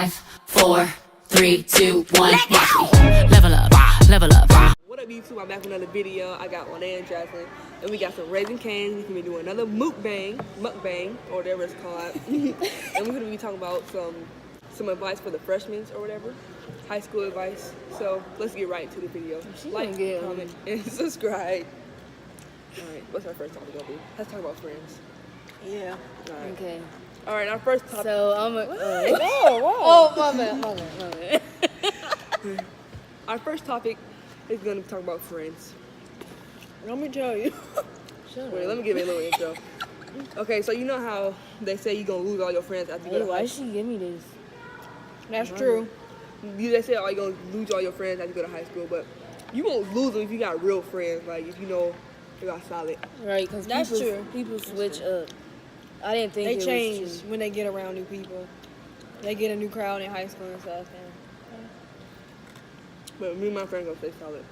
5, 4, 3, 2, 1. Watch me. Level up, level up. What up, YouTube? I'm back with another video. I got Lana and Jocelyn, and we got some Raising Cane's. We're gonna be doing another mukbang, or whatever it's called. And we're gonna be talking about some advice for the freshmen or whatever, high school advice. So let's get right into the video. Like, comment, and subscribe. All right, what's our first topic gonna be? Let's talk about friends. Yeah. All right. Okay. All right, our first topic. So I'm a. whoa. Oh, my bad. Our first topic is gonna talk about friends. Let me tell you. Wait, let me give you a little intro. Okay, so you know how they say you're gonna lose all your friends after you go to high Why school? she give me this? That's true. They say, oh, you're gonna lose all your friends after you go to high school, but you won't lose them if you got real friends. Like if you know you got solid. Right, because people switch up. I didn't think They it change was true. when they get around new people. They get a new crowd in high school and stuff. But me and my friends gonna stay solid.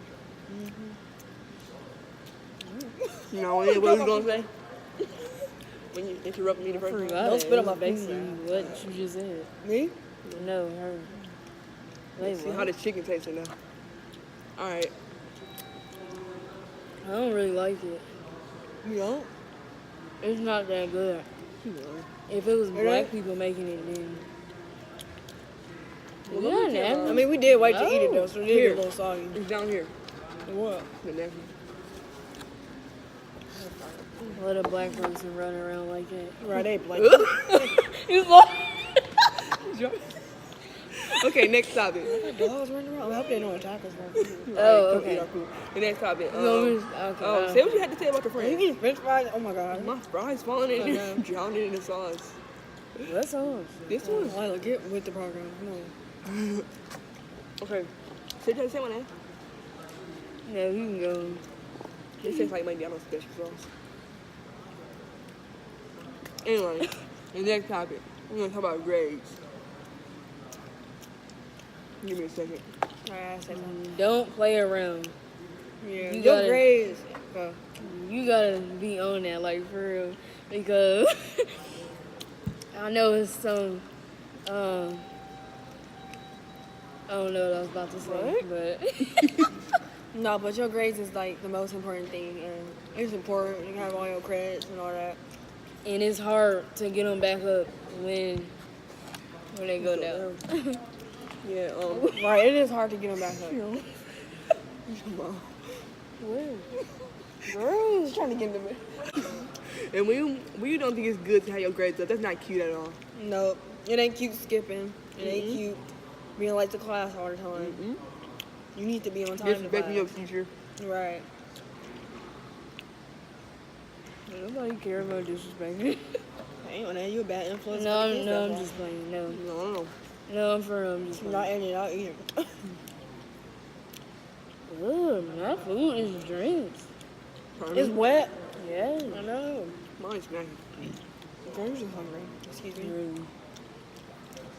You know what you gonna say? When you interrupt me the first time? Don't spit on my basically food. what you just said. Me? No, her. Wait, See what? how the chicken tastes now. Alright. I don't really like it. You don't? It's not that good. If it was black people making it, then. Well, Yeah, I mean, we did wait to eat it though, so it did Here. get a little soggy. It's down here. What? The next Let a black person run around like that. Right, they black. Okay, next topic. Dogs running around. I hope they know what tacos are. Oh, Come okay. eat our food. The next topic. Okay. Say what you had to say about your You friends. eating French fries? Oh my god. My fries falling in there, drowning in the sauce. What sauce? This one. Lila, get with the program. Come on. Okay. Say one, eh? Yeah, we can go. This tastes like McDonald's special sauce. Anyway, the next topic. We're gonna talk about grades. Give me a second. Alright, say something. Don't play around. Yeah. You Your gotta- grades. You gotta be on that, like, for real. Because I know it's some, I don't know what I was about to say, but No, but your grades is like the most important thing, and it's important. You have all your credits and all that. and it's hard to get them back up when they go down. Yeah, Right, it is hard to get them back up. Girl, just trying to get them in. And when you don't think it's good to have your grades up, that's not cute at all. Nope. It ain't cute skipping. It ain't cute being late to class all the time. You need to be on time to Disrespecting your class. teacher. Right. Nobody care about disrespecting. Ain't that you a bad influence? No, for the kids, I'm that's just playing. No, No. no, I'm for real. I'm just why. playing. Not in it out either. Ugh, not food, it's drinks. It's wet. Yeah. I know. Mine's snacky. I'm just hungry. Excuse me. Really.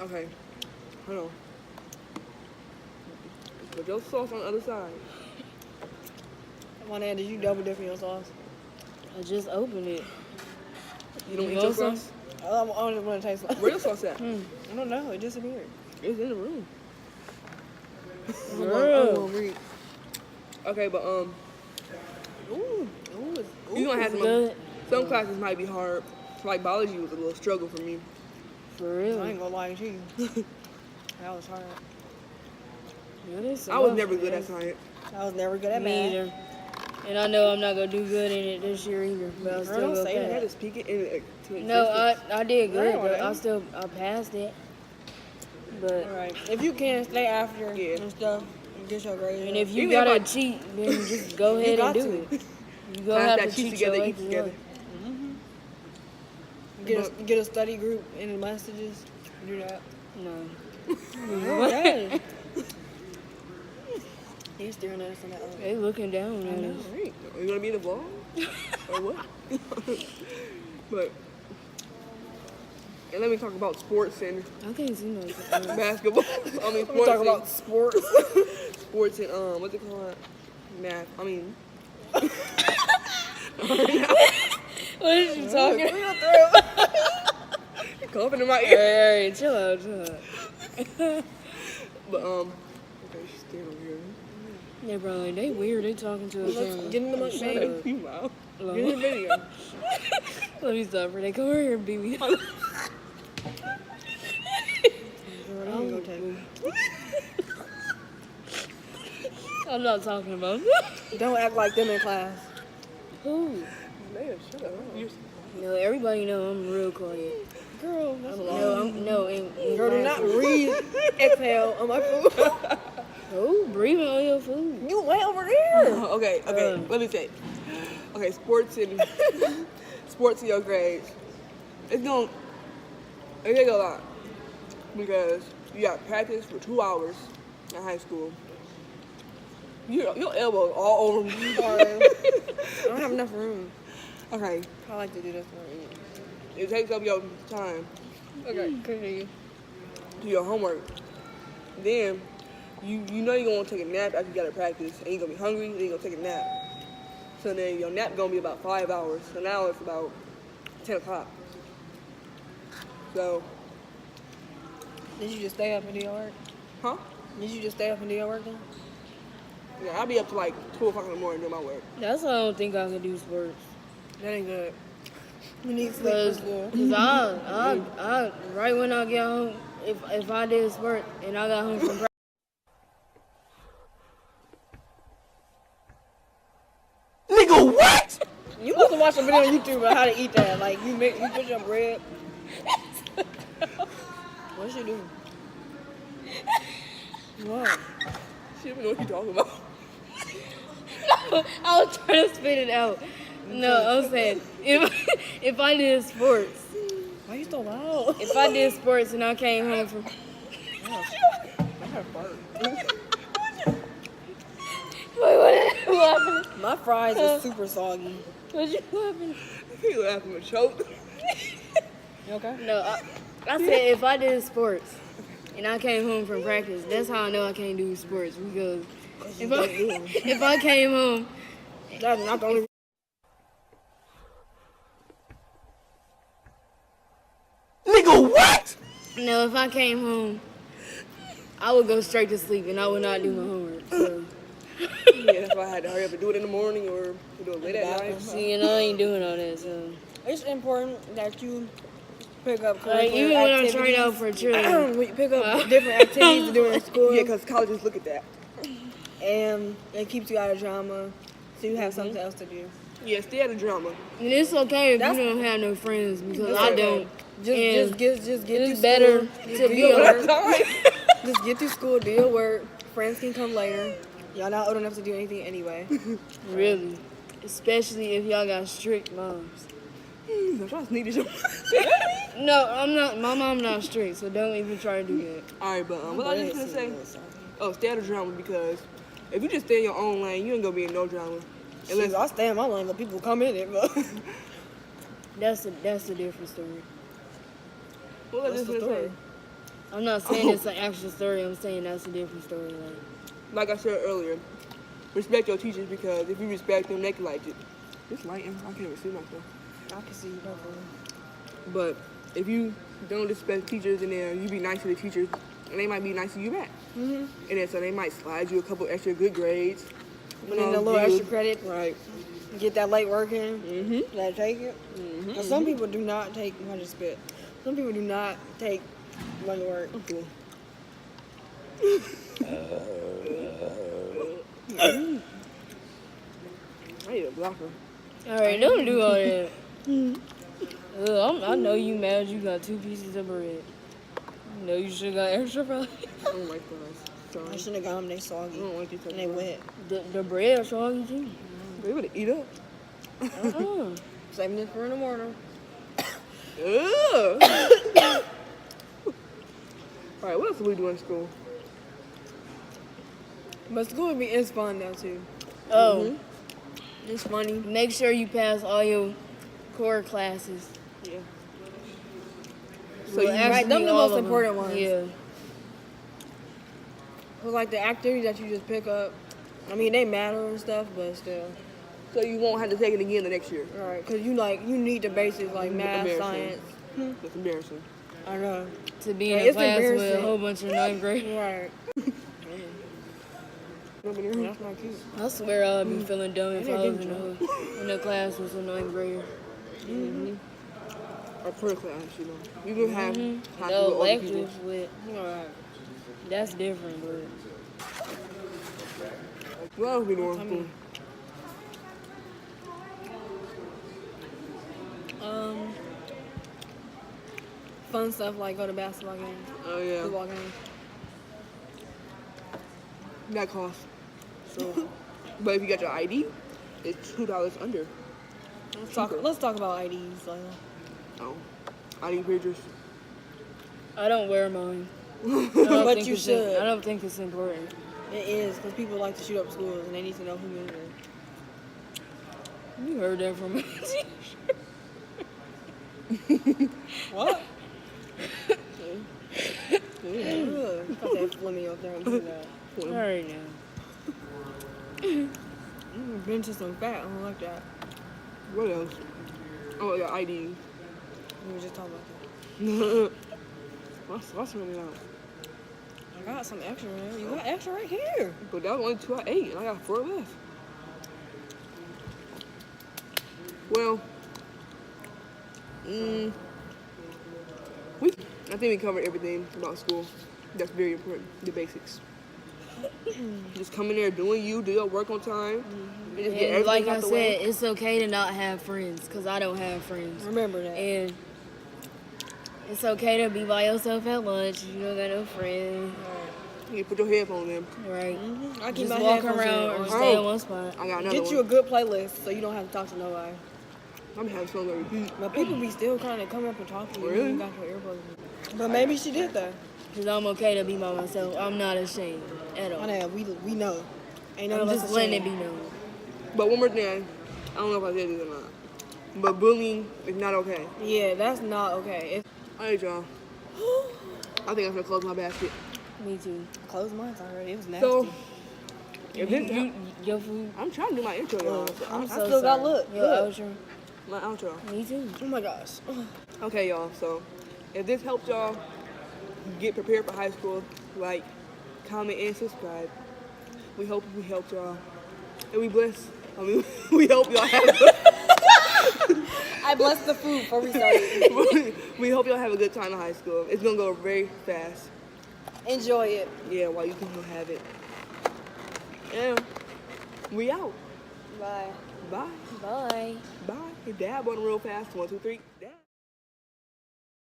Okay, hold on. Put your sauce on the other side. One did you double dip in your sauce? I just opened it. You don't You eat want your some? sauce? I just want to taste like. Where your sauce at? I don't know. It disappeared. It's in the room. Girl. Okay, but Ooh, you gonna have Good. some classes might be hard. Like biology was a little struggle for me. For I real. ain't gonna lie to you. That was hard. It is so I was much, never good man. at science. I was never good at Me math. either. And I know I'm not gonna do good in it this year either, but I'll still don't go say I that. had pass. to speak it into existence. No, I did good, Right, but right. I passed it. But Alright. If you can stay after Yeah. and stuff, and get your grades. and if you Even gotta if I- cheat, then just go You ahead and got do to. it. You go Pass have that to cheat cheat together, your eat way together. get a study group in the messages, do that. No, Okay. He's staring at us on that other. they looking down at us. Alright, are you gonna be in the vlog? Or what? But, and let me talk about sports and I can't see no. basketball. I mean, We sports talk about sports. sports and what's it called? Math. I mean, What is you talking? coughing in my ear. Hey, chill out, chill out. But okay, she's still over here. Yeah, bro, like, they weird. They talking to us. Let's get in the mukbang. You wow. Get in the video. Let me stop her. They come over here and beat me up. I'm gonna take it. I'm not talking about. Don't act like them in class. Who? Man, shut up. No, everybody know I'm real quiet. Girl, that's a lot. No, in Girl, do class. not breathe, exhale on my food. Oh, breathing on your food. You way over there. Okay, let me say. Okay, sports in your grades. It take a lot because you got practice for 2 hours in high school. Your elbows all over me. Sorry. I don't have enough room. Okay, I like to do this for you. it takes up your time Okay, continue. to your homework. Then you know you're gonna take a nap after you got to practice, and you're gonna be hungry. Then you're gonna take a nap. So then your nap gonna be about 5 hours. So now it's about 10 o'clock. So, Did you just stay up and do your work? huh? Did you just stay up and do your work then? Yeah, I'll be up to like 2 o'clock in the morning doing my work. That's why I don't think I can do sports. That ain't good. You need sleep for Cause school. I right when I get home, if I did sport and I got home from practice. Nigga, what? You must have watched a video on YouTube about how to eat that. Like you put your bread. What's she doing? What? She don't know what you talking about. I was trying to spit it out. No, I'm saying if I did sports, Why you so loud? if I did sports and I came home from what happened? My fries are super soggy. What you laughing? He laughing and choke. You okay? No, I said if I did sports and I came home from practice, that's how I know I can't do sports because if I came home, That's not the only. Nigga, what? no, if I came home, I would go straight to sleep and I would not do my homework. So, Yeah, that's why I had to hurry up and do it in the morning or do it late at night. see, and I ain't doing all that. So, It's important that you pick up like curricular even when I'm activities. trying out for cheerleading, When you pick up different activities to do in school, Yeah, because colleges look at that. and it keeps you out of drama, so you have something else to do. Yeah, stay out of drama. and it's okay if That's- you don't have no friends because It's I okay. don't. Just And get it's through better school, to just do be your alert. work. Just get through school, do your work. Friends can come later. Y'all not old enough to do anything anyway. Really, especially if y'all got strict moms. I'm trying to sneak this. No, I'm not. My mom not strict, so don't even try to do that. Alright, but what I was just gonna say, stay out of drama because if you just stay in your own lane, you ain't gonna be in no drama. Unless I stay in my lane, but people come in it. But That's a different story. What was I What's just the gonna say? story? I'm not saying it's an actual story. I'm saying that's a different story. Like I said earlier, respect your teachers because if you respect them, they can like it. It's lighting. I can't even see myself. I can see you. But if you don't respect teachers and then you be nice to the teachers, and they might be nice to you back. And then so they might slide you a couple extra good grades. And then a little extra credit. Right. Get that late work in. Mm-hmm. Let take it. But some people do not take. I just spit. Some people do not take late work. Okay. I need a blocker. All right, don't do all that. I know you mad you got 2 pieces of bread. You know you should got extra fries. Oh my gosh. I Sorry. shouldn't have got them. They soggy. I don't like these And they wet. The bread soggy too. They would eat up. Saving this for in the morning. Ugh. Alright, what else do we do in school? But school would be it's fun though too. Oh, It's funny. make sure you pass all your core classes. Yeah. So right, them the most important ones. Yeah. Cause like the activities that you just pick up, I mean they matter and stuff, but still. So you won't have to take it again the next year. Alright, cause you need the basics like math, Embarrassing. science. That's embarrassing. I know. to be in Yeah, a it's class with a embarrassing. whole bunch of ninth grade. Right. That's not cute. I swear I'd be feeling dumb if Yeah, I was didn't in a class with some ninth grader. Or per class, you know. You can have high No school older people. electives with, that's different, but What else we doing? Tell me. Fun stuff like go to basketball games, Oh yeah, football games. that costs. So, but if you got your ID, it's $2 under. Let's talk about IDs. Like, Oh, ID pictures. I don't wear mine. but you should. I don't think it's important. It is because people like to shoot up schools and they need to know who you're in. You heard that from me. What? Got that Flemmy up there and do that. All right now. Been to some fat. I don't like that. What else? Oh, your ID. We were just talking about What's running out? that. I got some extra, man. You got extra right here. But that was only 2 I ate, and I got 4 left. Well, I think we covered everything about school. That's very important, the basics. Just come in there doing you, do your work on time, and just get And everything like I out the said, way. it's okay to not have friends, because I don't have friends. Remember that. And it's okay to be by yourself at lunch. You don't got no friends. You put your headphones in. Right. I keep Just my walk headphones in. around or Or stay in one spot. I got another get one. you a good playlist so you don't have to talk to nobody. I'm having songs on repeat. But people be still kind of come up and talk to you. Really? You got your earbuds in. But maybe she did that. Because I'm okay to be by myself. I'm not ashamed at all. I know, we know. Ain't none I'm of us just letting it ashamed. be known. But one more thing, I don't know if I said this or not, but bullying is not okay. Yeah, that's not okay. All right, y'all. I think I'm gonna close my basket. Me too. Close mine already. It was nasty. So, if this, Your food. I'm trying to do my intro, y'all. So I'm I so still got sorry. look. Your outro. My outro. Me too. Oh my gosh. Okay, y'all. So, if this helped y'all get prepared for high school, like, comment, and subscribe. We hope we helped y'all, and we bless. I mean, we hope y'all have. I blessed the food before we started. We hope y'all have a good time in high school. It's gonna go very fast. Enjoy it. Yeah, while you can have it. And we out. Bye. Bye. Bye. Bye. Dab on real fast. 1, 2, 3.